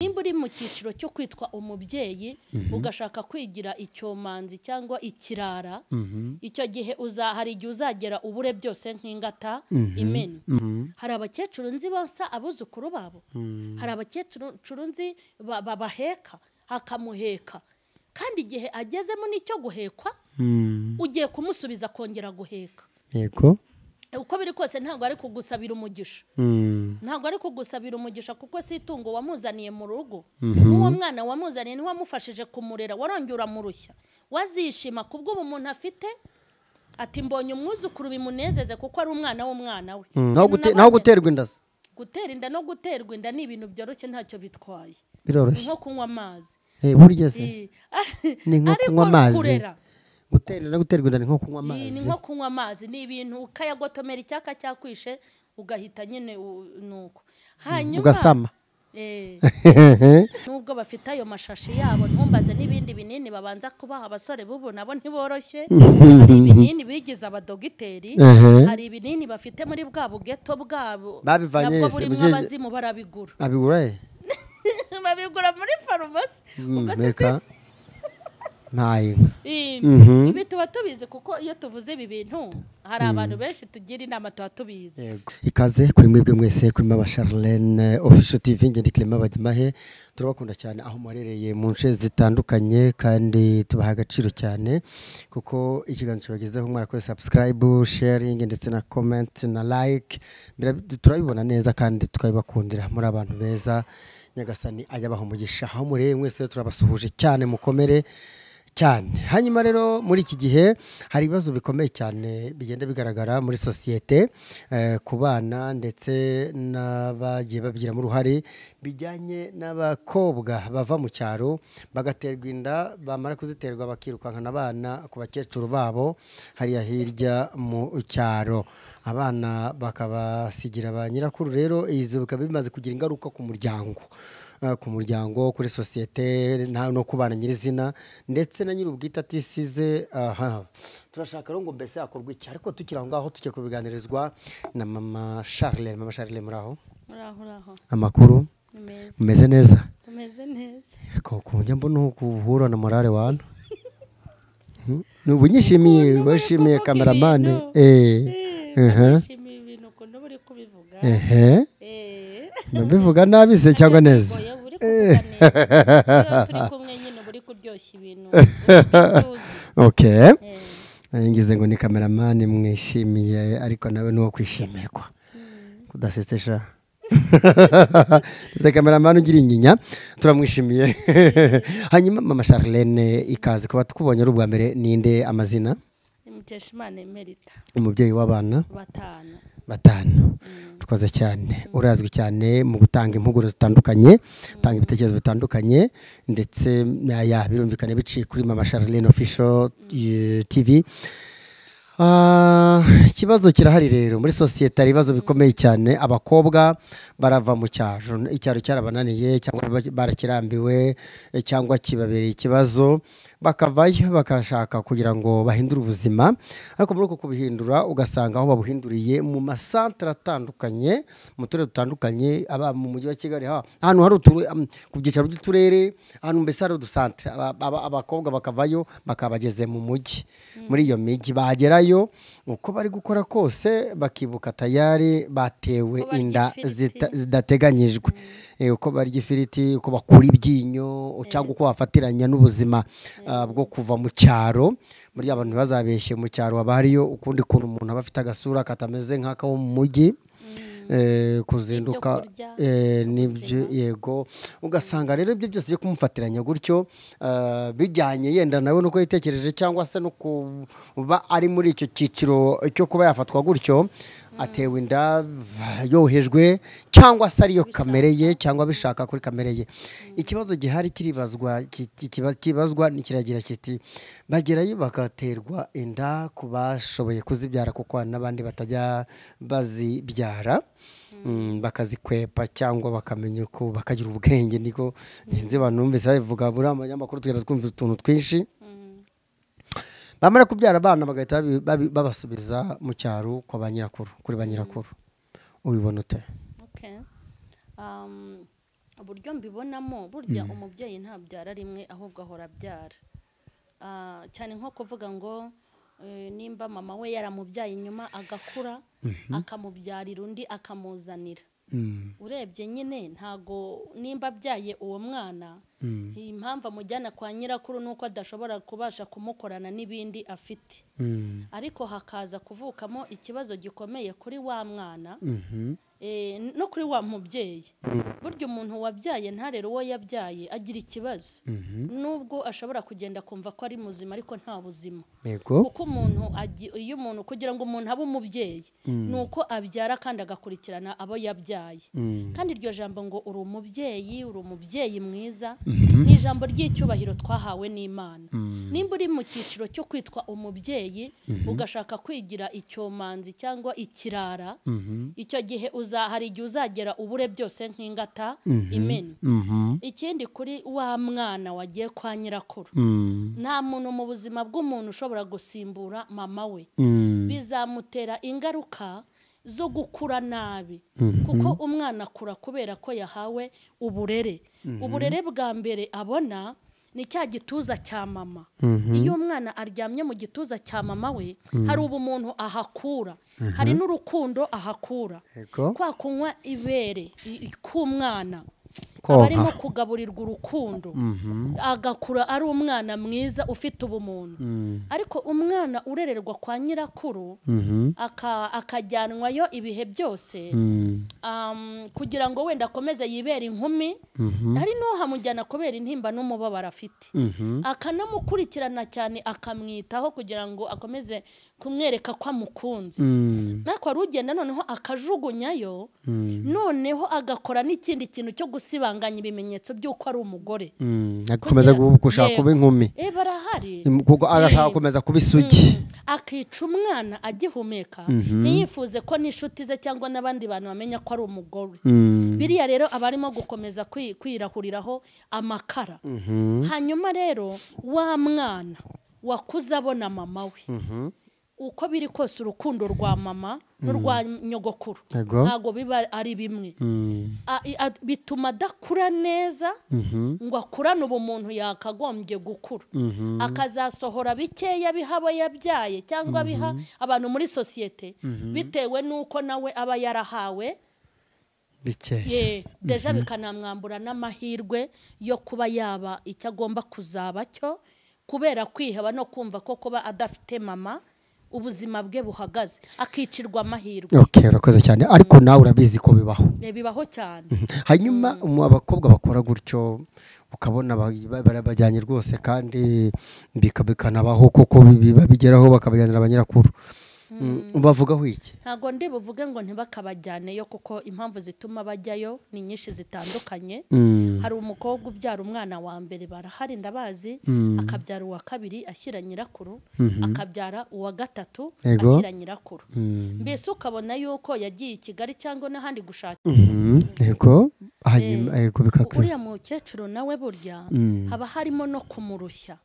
nimba uri mu cyiciro cyo kwitwa umubyeyi ugashaka kwigira icyomanzi cyangwa ikirara icyo gihe hari igihe uzagera ubure byose nk'ingata imena hari abakecuru nzi bose abuzukuru babo hari abakecuru nzi babaheka hakamuheka kandi igihe agezemo n'icyo guhekwa ugiye kumusubiza kongera guheka yego uko biri kose ntabwo ari kugusabira umugisha ntabwo ari kugusabira umugisha kuko si itungo wamuzaniye mu rugo n'uwo mwana wamuzaniye ntiwamufashije kumurera warongera uramurushya wazishima kubwo ubumuntu afite ati mbonye umwuzukuru bimunezeze kuko ari umwana w'umwana we naho guterwa inda gutera inda no guterwa inda ni ibintu byoroshye ntacyo bitwaye biroroshye nko kunywa amazi burya se ni nko kunywa amazi guterwa inda ni nko kunywa amazi ni nko kunywa amazi ni ibintu ukayagotomera icyaka cyakwishe ugahita nyine nuko hanyuma ugasama nubwo bafite ayo mashashi yabo ntumbaze n'ibindi binini babanza kubaha abasore bubu nabo ntiboroshye hari ibinini bigize abadogiteri hari ibinini bafite muri bwa bugeto bwabo babivanye burimo abazimu barabigura babigura muri farumasi ugaseka ibi tuba tubizi kuko iyo tuvuze ibi bintu hari abantu benshi tugira inama tuba tubizi ikaze kuri mwebwe mwese kuri Mama Charlene Official TV ngende Clement Badimahe turabakunda cyane aho mwarereye mu nce zitandukanye kandi tubaha agaciro cyane kuko ikiganiro bagezeho mwarakore subscribe sharing ndetse na comment na like turabibona neza kandi tukabibakundira muri abantu beza nyagasani ayabaho umugisha aho mureye mwese turabasuhuje cyane mukomere cyane hanyuma rero muri iki gihe hari ibibazo bikomeye cyane bigenda bigaragara muri societe ku bana ndetse n'abagiye babigiramo uruhare bijyanye n'abakobwa bava mu cyaro bagaterwa inda bamara kuziterwa bakirukankana abana ku bakecuru babo hariya hirya mu cyaro abana bakabasigira ba nyirakuru rero izo bikaba bimaze kugira ingaruka ku muryango kuri societe no kubana nyirizina ndetse na nyir'ubwite atisize turashaka rero ngo mbese yakorwa iki ariko tukiri aho ngaho tujye kubiganirizwa na Mama Charlene muraho amakuru umeze neza ariko kunjya mbona guhura na morale wana nubunyishimiye bashimiye kameramane nishimiye ibintu ukuntu buri kubivuga nabivuga nabi se cyangwa neza turi kumwe nyine buri kuryoshya ibintu okay ngize ngo ni kameramani mwishimiye ariko nawe nuwo kwishimirwa kudasetesha kameramani ugira inyinya turamwishimiye hanyuma Mama Charlene ikaze kuba tukubonye ari ubwa mbere ninde amazina Mukeshimana Emerita umubyeyi w'abana batanu tukoze cyane urazwi cyane mu gutanga impuguro zitandukanye utanga ibitekerezo bitandukanye ndetse birumvikane biciye kuri Mama Charlene Official TV ikibazo kirahari rero muri societe hari ibibazo bikomeye cyane abakobwa barava mu cyaro icyaro cyarabananiye cyangwa barakirambiwe cyangwa kibabereye ikibazo bakavayo bakashaka kugira ngo bahindure ubuzima ariko muri uko kubihindura ugasanga aho babuhinduriye mu masantere atandukanye mu turere dutandukanye aba mu mujyi wa Kigali ahantu hari ku byicaro by'uturere ahantu mbese hari udusantere abakobwa bakavayo bakabageze mu mujyi muri iyo mijyi bagerayo uko bari gukora kose bakibuka tayari batewe inda zidateganyijwe uko barya ifiriti uko bakura ibyinyo cyangwa uko bafatiranya n'ubuzima bwo kuva mu cyaro muri abantu ntibazabeshye mu cyaro haba hariyo ukundi kuntu umuntu aba afite agasura katameze nk'ako mu mujyi kuzinduka n'ibyo yego ugasanga rero ibyo byose byo kumufatiranya gutyo bijyanye yenda nawe nuko yitekereje cyangwa se no kuba ari muri icyo cyiciro cyo kuba yafatwa gutyo atewe inda yohejwe cyangwa se ariyo kamere ye cyangwa bishaka kuri kamere ye ikibazo gihari kibazwa nikiragira kiti bagerayo bagaterwa inda ku bashoboye kuzibyara kuko n'abandi batajya bazibyara bakazikwepa cyangwa bakamenya ko bakagira ubwenge niko nzi abantu numvise bavuga muri amanyamakuru tugenda twumva utuntu twinshi bamara kubyara abana bagahita babasubiza mu cyaro kwa ba nyirakuru kuri ba nyirakuru ubibona ute uburyo mbibonamo burya umubyeyi ntabyara rimwe ahubwo ahora abyara. Cyane nko kuvuga ngo nimba mama we yaramubyaye inyuma agakura akamubyarira undi akamuzanira. Urebye nyine ntago nimba abyaye uwo mwana impamvu amujyana kwa nyirakuru nuko adashobora kubasha kumukorana n'ibindi afite. Ariko hakaza kuvukamo ikibazo gikomeye kuri wa mwana no kuri wa mubyeyi. Burya umuntu wabyaye ntarero uwo yabyaye agira ikibazo, nubwo ashobora kugenda kumva ko ari muzima ariko nta buzima. Kuko iyo umuntu kugira ngo umuntu abe umubyeyi nuko abyara kandi agakurikirana abo yabyaye. Kandi iryo jambo ngo uri umubyeyi mwiza ni ijambo ry'icyubahiro twahawe n'Imana. Nimba uri mu cyiciro cyo kwitwa umubyeyi ugashaka kwigira icyomanzi cyangwa ikirara, icyo gihe hari igihe uzagera ubure byose nk'ingata imena. Ikindi kuri wa mwana wagiye kwa nyirakuru, nta muntu mu buzima bw'umuntu ushobora gusimbura mama we. Bizamutera ingaruka zo gukura nabi, kuko umwana akura kubera ko yahawe uburere. Uburere bwa mbere abona ni cya gituza cya mama. Iyo umwana aryamye mu gituza cya mama we hari ubumuntu ahakura, hari n'urukundo ahakura. Kwa kunywa ibere k'umwana abarimo kugaburirwa urukundo, agakura ari umwana mwiza ufite ubumuntu. Ariko umwana urererwa kwa nyirakuru akajyanwayo ibihe byose kugira ngo wenda akomeze yibere inkumi, hari n'uhamujyana kubera intimba n'umubabaro afite, akanamukurikirana cyane akamwitaho kugira ngo akomeze kumwereka ko amukunze. Nako ari ugenda noneho akajugunyayo, noneho agakora n'ikindi kintu cyo gusibanganya ibimenyetso by'uko ari umugore, akomeza gushaka kuba inkumi. Barahari kuko agashaka gukomeza kuba isugi, akica umwana agihumeka, ntiyifuze ko n'inshuti ze cyangwa n'abandi bantu bamenya ko ari umugore. Biriya rero abarimo gukomeza kwirahuriraho amakara. Hanyuma rero wa mwana wakuze abona mama we, uko biri kose urukundo rwa mama n'urwa nyogokuru ntago biba ari bimwe. Bituma adakura neza ngo akurane ubumuntu yakagombye gukura. Akazasohora bikeya bihabo yabyaye cyangwa biha abantu muri sosiyete, bitewe n'uko nawe aba yarahawe bikeya. Deja bikanamwambura n'amahirwe yo kuba yaba icyo agomba kuzaba cyo, kubera kwiheba no kumva ko kuba adafite mama ubuzima bwe buhagaze, akicirwa amahirwe. Urakoze cyane. Ariko nawe urabizi ko bibaho cyane. Hanyuma abakobwa bakora gutyo ukabona bajyanye rwose, kandi bikanabaho kuko bigeraho bakabajyanira abanyirakuru, bavugaho iki? Ntago ndi buvuge ngo ntibakabajyaneyo, kuko impamvu zituma bajyayo ni nyinshi zitandukanye. Hari umukobwa ubyara umwana wa mbere, barahari ndabazi, akabyara uwa kabiri ashyira nyirakuru, akabyara uwa gatatu ashyira nyirakuru. Mbese ukabona yuko yagiye i Kigali cyangwa n'ahandi gushaka. Uriya mukecuru nawe burya haba harimo no kumurushya.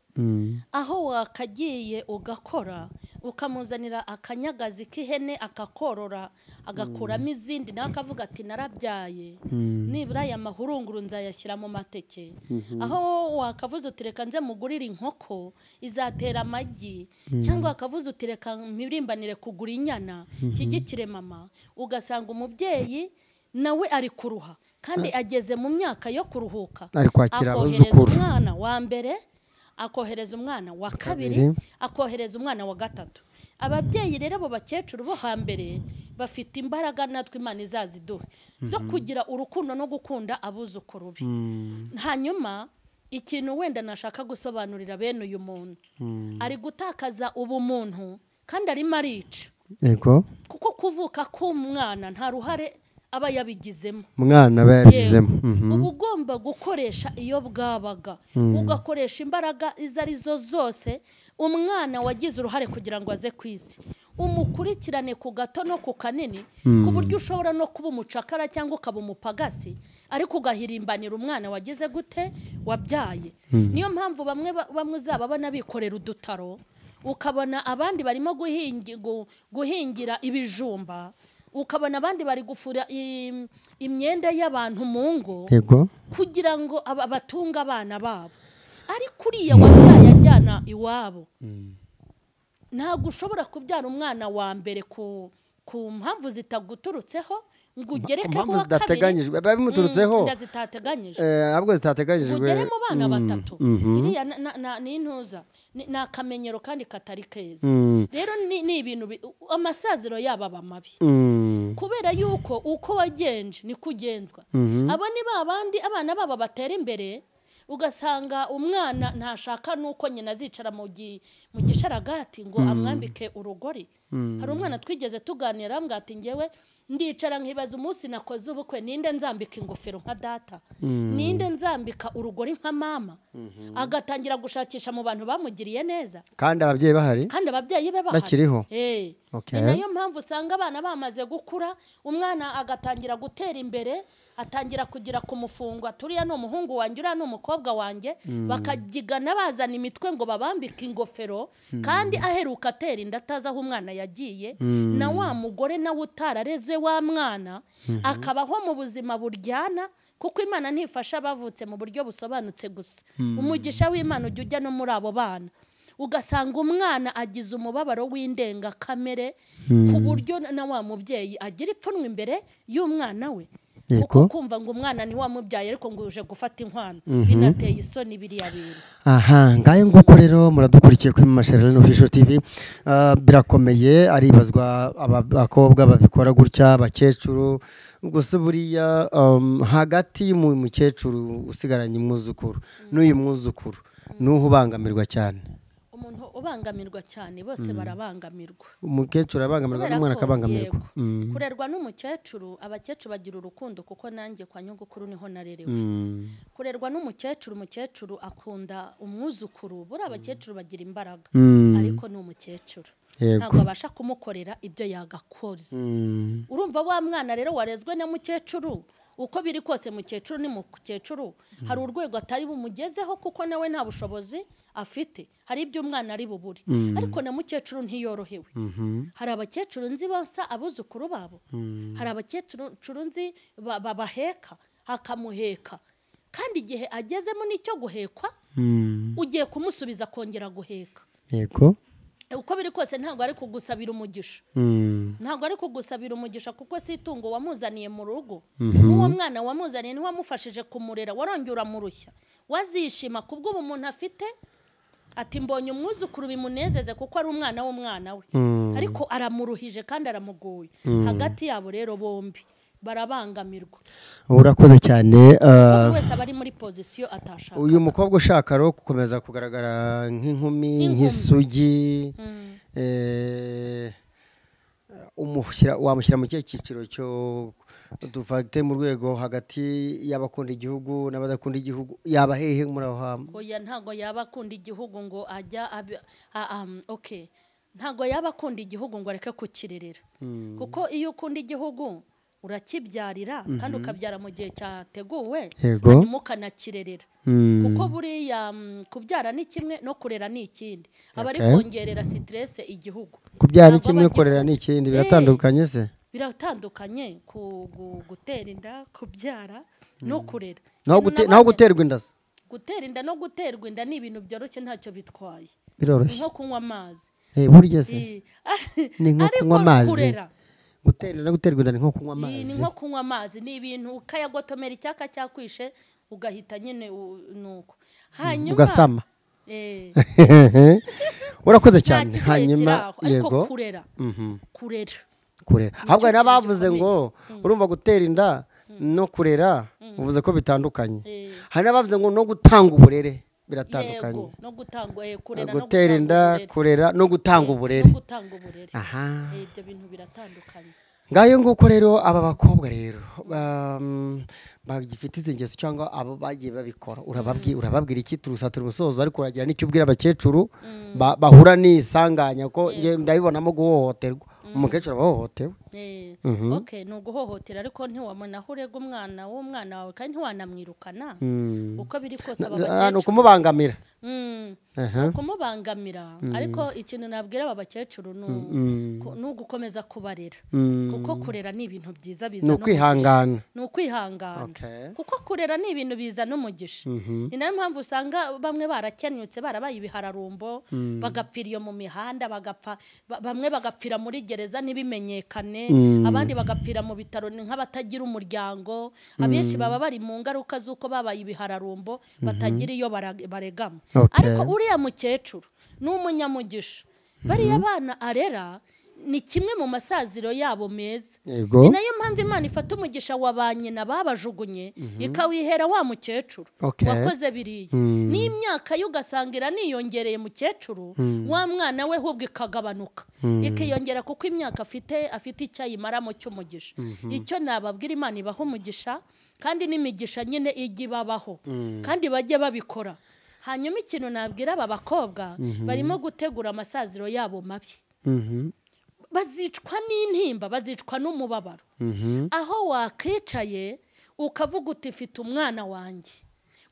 Aho wakagiye ugakora ukamuzanira akanyagazi k'ihene akakorora agakuramo izindi, nawe akavuga ati narabyaye, nibura aya mahurunguru nzayashyira mu mateke. Aho wakavuze utireka nze mugurire inkoko izatera amagi, cyangwa akavuze utireka mpirimbanire kugura inyana shyigikire mama, ugasanga umubyeyi nawe ari kuruha kandi ageze mu myaka yo kuruhuka, ari kwakira abuzukuru. Umwana wa mbere akohereza umwana wa kabiri, akohereza umwana wa gatatu. Ababyeyi rero abo bakecuru bo hambere bafite imbaraga natwe Imana izaziduhe zo kugira urukundo no gukunda abuzukuru be. Hanyuma ikintu wenda nashaka gusobanurira bene uyu muntu, ari gutakaza ubumuntu kandi arimo arica. Kuko kuvuka k'umwana nta ruhare aba yabigizemo, umwana aba yabigizemo. Uba ugomba gukoresha iyo bwabaga, ugakoresha imbaraga izo arizo zose. Umwana wagize uruhare kugira ngo aze ku isi, umukurikirane ku gato no ku kanini, ku buryo ushobora no kuba umucakara cyangwa ukaba umupagasi, ariko ugahirimbanira umwana wagize gute, wabyaye. Niyo mpamvu bamwe uzababona bikorera udutaro, ukabona abandi barimo guhingira ibijumba, ukabona abandi bari gufura imyenda y'abantu mu ngo yego kugira ngo batunga abana babo, ariko uriya wabyaye ajyana iwabo ntabwo ushobora kubyara umwana wa mbere ku mpamvu zitaguturutseho ngo ugerekeho uwa kabiri, biba bimuturutseho zitateganyijwe, ahubwo zitateganyijwe, ugere mu bana batatu. Biriya ni intuza, ni akamenyero kandi katari keza. Rero ni ibintu amasaziro yabo aba mabi, kubera yuko uko wagenje ni kugenzwa. Abo ni babandi abana babo batera imbere, ugasanga umwana ntashaka nuko nyina azicara mu gisharagati ngo amwambike urugori. Hari umwana twigeze tuganira ambwa ati ngewe ndicara nkibaza umunsi nakoze ubukwe ninde nzambika ingofero nka data, ninde nzambika urugori nka mama. Agatangira gushakisha mu bantu bamugiriye neza, kandi ababyeyi bahari, kandi ababyeyi be bahari bakiriho. Ni nayo mpamvu usanga abana bamaze gukura, umwana agatangira gutera imbere, atangira kugira ku mufungo, turiya ni umuhungu wanjye, uriya ni umukobwa wanjye, bakagigana bazana imitwe ngo babambike ingofero, kandi aheruka atera inda atazi aho umwana yagiye, na wa mugore nawe utarareze wa mwana akabaho mu buzima buryana, kuko Imana ntifasha bavutse mu buryo busobanutse gusa. Umugisha w'Imana ujya ujya no muri abo bana, ugasanga umwana agize umubabaro w'indengakamere ku buryo na wa mubyeyi agira ipfunwe imbere y'umwana we, kuko kumva ngo umwana ni wamubyaye ariko ngo uje gufata inkwano, binateye isoni biriya bintu. Aha, ngaye nguko rero muradukurikiye kuri Mama Charlene Official TV. Birakomeye, aribazwa abakobwa babikora gutya, abakecuru gusa buriya hagati mu mukecuru usigaranye umwuzukuru n'uyu mwuzukuru nuho ubangamirwa cyane. Umuntu ubangamirwa cyane, bose barabangamirwa. Umukecuru abangamirwa n'umwana akabangamirwa. Kurerwa n'umukecuru, abakecuru bagira urukundo, kuko nanjye kwa nyogokuru niho narerewe. Kurerwa n'umukecuru, umukecuru akunda umwuzukuru, buri abakecuru bagira imbaraga, ariko ni umukecuru ntabwo abasha kumukorera ibyo yagakoze. Urumva wa mwana rero warezwe na mukecuru, uko biri kose mukecuru ni mukecuru, hari urwego atari bumugezeho kuko nawe nta bushobozi afite, hari ibyo umwana ari buburi, ariko na mukecuru ntiyorohewe. Hari abakecuru nzi bose abuzukuru babo, hari abakecuru nzi babaheka akamuheka, kandi igihe agezemo n'icyo guhekwa ugiye kumusubiza kongera guheka. Yego, uko biri kose ntabwo ari kugusabira umugisha, ntabwo ari kugusabira umugisha, kuko si itungo wamuzaniye mu rugo, n'uwo mwana wamuzaniye niwe wamufashije kumurera, warongera murushya, wazishima kubwo umuntu afite, ati mbonye umwuzukuru bimunezeze kuko ari umwana w'umwana we, ariko aramuruhije kandi aramugoye. Hagati yabo rero bombi barabangamirwa. Urakoze cyane. Wese aba ari muri pozisiyo atashaka. Uyu mukobwa ushaka rero gukomeza kugaragara nk'inkumi, nk'isugi, wamushyira mu kihe cyiciro cyo dufate mu rwego hagati y'abakunda igihugu n'abadakunda igihugu? Yaba hehe muri aho hantu? Oya, ntago yaba akunda igihugu ngo ajya ntago yaba akunda igihugu ngo areke kukirerera, kuko iyo ukunda igihugu urakibyarira kandi ukabyara mu gihe cyateguwe, hanyuma ukanakirerera, kuko buriya kubyara ni kimwe no kurera ni ikindi. Aba ari kongerera stress igihugu. Kubyara ni kimwe, kurera ni ikindi, biratandukanye se? Biratandukanye, gutera inda, kubyara no kurera. Naho guterwa inda? Gutera inda no guterwa inda ni ibintu byoroshye, ntacyo bitwaye. Biroroshye nko kunywa amazi. Burya se ni nko kunywa amazi. Gutera no guterwa inda ni nko kunywa amazi. Ni nko kunywa amazi, ni ibintu ukayagotomera icyaka cyakwishe ugahita nyine nuko, hanyuma ugasama. Urakoze cyane. Hanyuma yego, kurera ahubwo n'abavuze ngo urumva gutera inda no kurera uvuze ko bitandukanye. Hari n'abavuze ngo no gutanga uburere biratandukanye. No gutanga kurera, gutera inda, kurera no gutanga uburere. Aha, ibyo bintu biratandukanye. Ngayo nguko rero aba bakobwa rero bagifite izi ngeso cyangwa abo bagiye babikora, urababwira iki? Turusatira umusozo, ariko uragira n'icyo ubwira abakecuru bahura n'isanganya ko ndabibonamo guhohoterwa. Umukecuru abahohotewe. Ni uguhohotera, ariko ntiwamena aho urega umwana w'umwana wawe kandi ntiwanamwirukana, uko biri kose aba bakecuru ni ukumubangamira. kumubangamira ariko ikintu nabwira aba bakecuru ni ugukomeza kubarera kuko kurera ni ibintu byiza bizana ni ukwihangana kuko kurera ni ibintu bizana umugisha ni nayo mpamvu usanga bamwe barakenyutse barabaye ibihararumbo bagapfira iyo mu mihanda bamwe bagapfira muri gereza ntibimenyekane abandi bagapfira mu bitaro nk'abatagira umuryango abenshi baba bari mu ngaruka z'uko babaye ibihararumbo batagira iyo baregama ariko uriya mukecuru ni umunyamugisha bariya bana arera ni kimwe mu masaziro yabo meza ni nayo mpamvu Imana ifata umugisha wa ba nyina babajugunye ikawihera wa mukecuru wakoze biriya n'imyaka yo ugasangira niyongereye mukecuru wa mwana we ahubwo ikagabanuka ikiyongera kuko imyaka afite icyayimaramo cy'umugisha icyo nababwira Imana ibaho umugisha kandi n'imigisha nyine ijya ibabaho kandi bajye babikora hanyuma ikintu nabwira aba bakobwa barimo gutegura amasaziro yabo mabi bazicwa n'intimba bazicwa n'umubabaro aho wakicaye ukavuga uti mfite umwana wanjye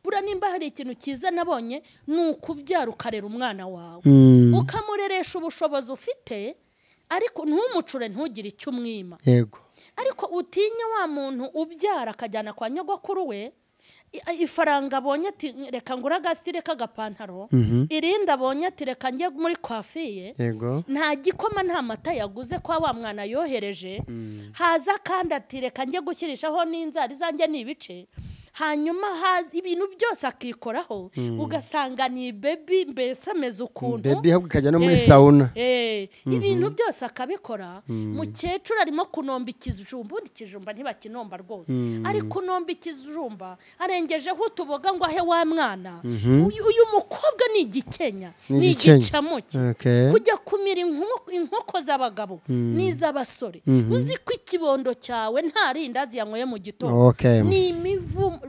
bura nimba hari ikintu cyiza nabonye ni ukubyara ukarera umwana wawe ukamureresha ubushobozi ufite ariko ntumucure ntugire icyo umwima ariko utinye wa muntu ubyara akajyana kwa nyogokuru we ifaranga abonye ati reka ngura agasitire k'agapantaro irindi abonye ati reka njye muri kwafiye nta gikoma nta mata yaguze kwa wa mwana yohereje haza kandi ati reka njye gushyirishaho n'inzara izanjye n'ibice hanyuma haza ibintu byose akikoraho ugasanga ni baby mbese ameze ukuntu baby ahubwo ikajya no muri sauna ibintu byose akabikora mukecuru arimo kunomba ikijumba undi kijumba ntibakinomba rwose ari kunomba ikijumba arengejeho utuboga ngo ahe wa mwana uyu mukobwa ni igikenya ni igicamuke kujya kumira inkoko z'abagabo n'iz'abasore uzi ko ikibondo cyawe nta rindazi yanyweye mu gitondo ni imivumo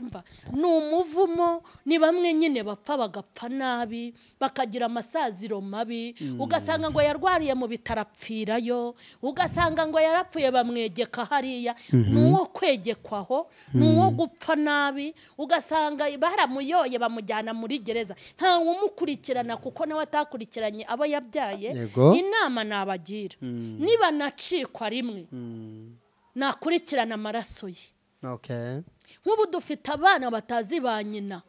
ni umuvumo ni bamwe nyine bapfa bagapfa nabi bakagira amasaziro mabi ugasanga ngo yarwariye mu bitaro apfirayo ugasanga ngo yarapfuye bamwegeka hariya ni uwo kwegekwaho ni uwo gupfa nabi ugasanga baramuyoye bamujyana muri gereza ntawe umukurikirana kuko nawe atakurikiranye abo yabyaye inama nabagira niba nacikwa rimwe nakurikirana amaraso ye nk'ubu dufite abana batazi ba nyina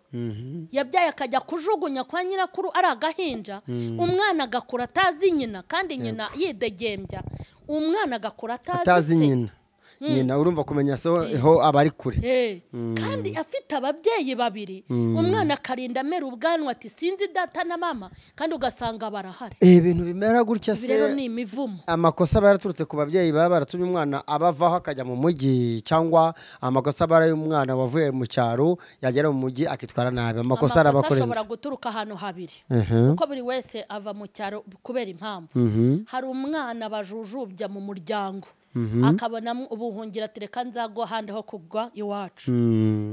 yabyaye akajya kujugunya kwa nyirakuru ari agahinja umwana agakura atazi nyina kandi nyina yidegembya umwana agakura atazi nyina nyina urumva kumenya ho abari kure kandi afite ababyeyi babiri umwana akarinda amera ubwanwa ati sinzi data na mama kandi ugasanga barahari ibintu bimera gutya se rero ni imivumo amakosa baraturutse ku babyeyi baba baratumye umwana abavaho akajya mu mujyi cyangwa amakosa bara y'umwana wavuye mu cyaro yagera mu mujyi akitwara nabi amakosa arabakorera ashobora guturuka ahantu habiri kuko buri wese ava mu cyaro kubera impamvu hari umwana bajujubya mu muryango akabona ubuhungira tereka nzago handi ho kugwa iwacu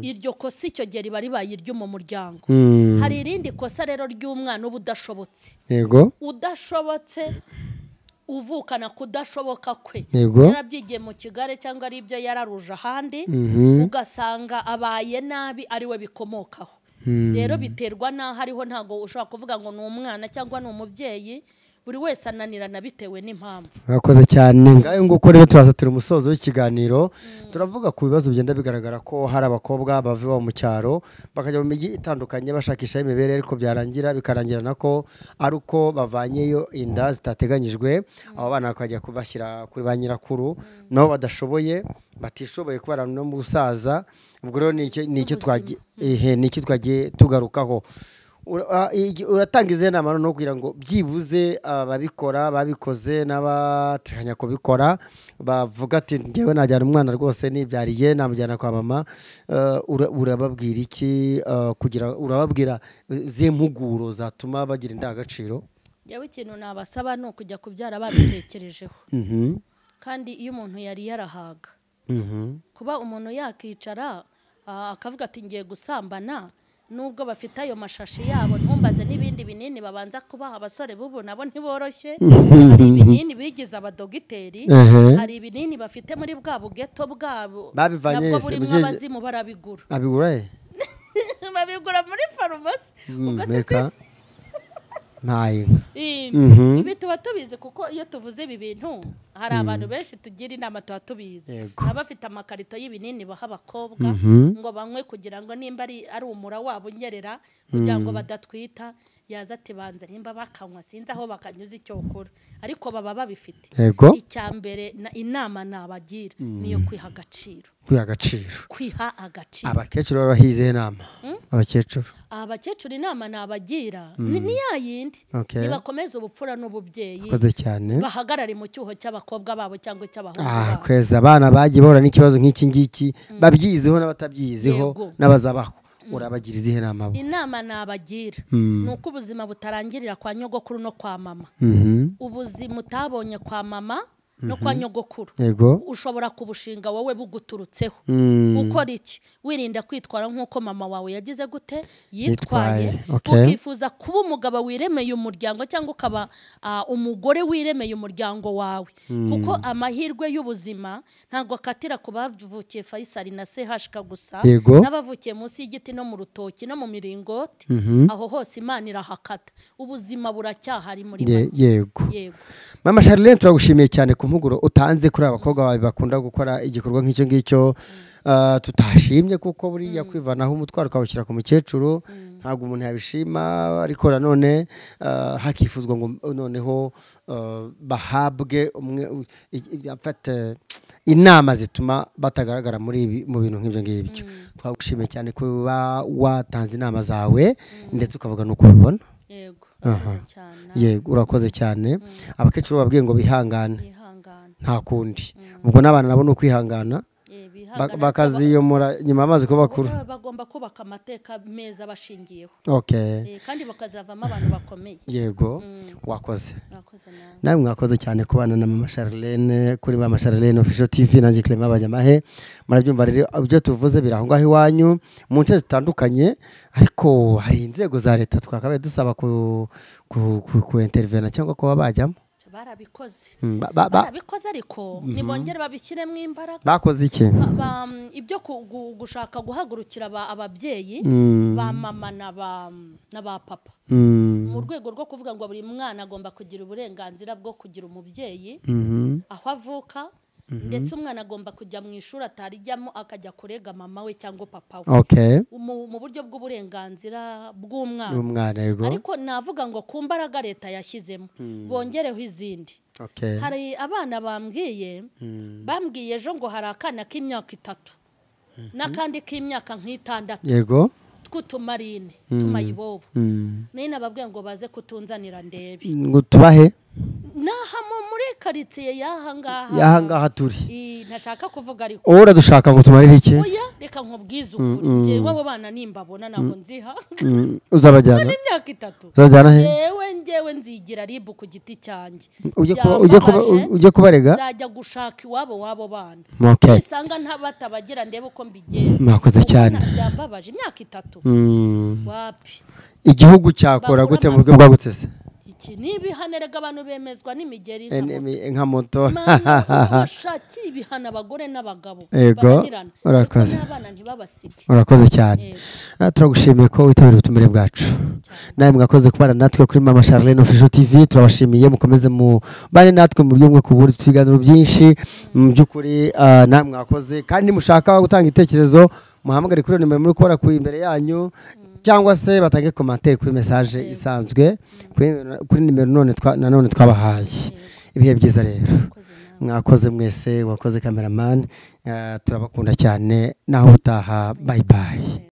iryo kosa icyo gihe riba ribaye iryo mu muryango hari irindi kosa rero ry'umwana uba udashobotse udashobotse uvukana kudashoboka kwe yarabyigiye mu kigare cyangwa ari ibyo yararuje ahandi ugasanga abaye nabi ariwe bikomokaho rero biterwa n'aho ariho ntabwo ushobora kuvuga ngo ni umwana cyangwa ni umubyeyi buri wese ananirana bitewe n'impamvu mwakoze cyane ngayo nguko rero turazatira umusozo w'ikiganiro turavuga ku bibazo bigenda bigaragara ko hari abakobwa bava mu cyaro bakajya mu mijyi itandukanye bashakisha imibereho ariko byarangira bikarangirana ko ari uko bavanyeyo inda zitateganyijwe abo bana bakajya kubashyira kuri ba nyirakuru nabo badashoboye batishoboye kubara no mu busaza ubwo rero nicyo twagiye tugarukaho uratanga izihe nama no kugira ngo byibuze ababikora babikoze n'abateganya kubikora bavuga ati ngewe najyana umwana rwose nibyariye namujyana kwa mama urababwira iki kugira urababwira zihe mpuguro zatuma bagira indangagaciro yewe ikintu nabasaba ni ukujya kubyara babitekerejeho kandi iyo umuntu yari yarahaga kuba umuntu yakicara akavuga ati ngiye gusambana nubwo bafite ayo mashashi yabo ntumbaze n'ibindi binini babanza kubaha abasore bubu nabo ntiboroshye hari ibinini bigize abadogiteri hari ibinini bafite muri bwa bugeto bwabo babivanye burimo abazimu barabigura abigura babigura muri farumasi ntaye ibi tuba tubizi kuko iyo tuvuze ibi bintu hari abantu benshi tugira inama tuba tubizi baba bafite amakarito y'ibinini baha abakobwa ngo banywe kugira ngo nimba ari umura wabo unyerera kugira ngo badatwita yaza ati banza nimba bakanywa sinzi aho bakanyuza icyo ukora ariko baba babifite icya mbere inama nabagira niyo kwiha agaciro kwiha agaciro abakecuru bahize inama abakecuru inama nabagira ni yayindi nibakomeza ubupfura n'ububyeyi bahagarare mu cyuho cy'abakobwa babo cyangwa cy'abahungu babo kweza abana bagiye bahura n'ikibazo nk'iki ngiki babyizeho n'abatabyizeho n'abazabaho urabagiriza ihe nama inama nabagira nuko ubuzima butarangirira kwa nyogokuru no kwa mama ubuzima utabonye kwa mama no kwa nyogokuru ushobora kubushinga wowe buguturutseho ukora iki wirinda kwitwara nk'uko mama wawe yagize gute yitwaye ukifuza kuba umugabo wiremeye umuryango cyangwa ukaba umugore wiremeye umuryango wawe kuko amahirwe y'ubuzima ntabwo akatira ku bavukiye Faisal na CHK gusa n'abavukiye munsi y'igiti no mu rutoki no mu miringoti aho hose Imana irahakata ubuzima buracyahari muri make yego Mama Charlene turagushimiye cyane mpuguro utanze kuri abakobwa bawe bakunda gukora igikorwa nk'icyo ngicyo tutashimye kuko buriya kwivanaho umutwaro ukawushyira ku mukecuru ntabwo umuntu yabishima ariko nanone hakifuzwa ngo noneho bahabwe inama zituma batagaragara mu bintu nk'ibyo ngibyo twagushimiye cyane kuba watanze inama zawe ndetse ukavuga n'uko ubibona yego urakoze cyane abakecuru babwiye ngo bihangane nta kundi ubwo n'abana nabo ni ukwihangana bakaziyomora nyuma amazi ko bakuru bagomba kubaka amateka meza bashingiyeho kandi bakazavamo abantu bakomeye yego wakoze nawe mwakoze cyane kubana na Mama Charlene kuri Mama Charlene Official TV nanjye Clement Bajyamahe murabyumva rero ibyo tuvuze birahungaho iwanyu mu nce zitandukanye ariko hari inzego za leta twakabaye dusaba ku intervene cyangwa kuba bajyamo barabikoze ariko nibongere babishyiremo imbaraga bakoze iki ibyo gushaka guhagurukira ababyeyi ba mama na ba papa mu rwego rwo kuvuga ngo buri mwana agomba kugira uburenganzira bwo kugira umubyeyi aho avuka ndetse umwana agomba kujya mu ishuri atarijyamo akajya kurega mama we cyangwa papa we mu buryo bw'uburenganzira bw'umwana ariko navuga ngo ku mbaraga leta yashyizemo bongereho izindi hari abana bambwiye ejo ngo hari akana k'imyaka 3 n'akandi k'imyaka nk'itandatu tw'utumarine tumayibobo nari nababwiye ngo baze kutunzanira ndebe ngo tubahe naha muri karitsiye yahangaha turi ntashaka kuvuga ariko ora dushaka ngo tumarire iki oya reka nkubwize ukuri njyewe abo bana nimbabona nabo nziha uzabajyana n'imyaka 3 uzajyana he njyewe nzigira ribu ku giti cyanjye ujye kubarega zajya gushaka iwabo wabo bana isanga batabagira ndebe uko mbigenza mwakoze cyane byambabaje imyaka 3 wapi igihugu cyakora gute mu buryo bwagutse se iki nibihanerega abantu bemezwa n'imigeri nka moto bashakira ibihana abagore n'abagabo baranirana urakoze n'abana ntibabasige urakoze cyane turagushimiye ko witabira ubutumire bwacu nawe mwakoze kubana natwe kuri Mama Charlene Official TV turabashimiye mukomeze mu bane natwe mu buryo bumwe ku bundi ibiganiro byinshi mu by'ukuri nawe mwakoze kandi mushaka gutanga ibitekerezo muhamagare kuri nimero muri kubara ku imbere yanyu cyangwa se batange commentaire kuri message isanzwe kuri nimero none twabahaye ibihe byiza rero mwakoze mwese wakoze cameraman turabakunda cyane naho utaha bye bye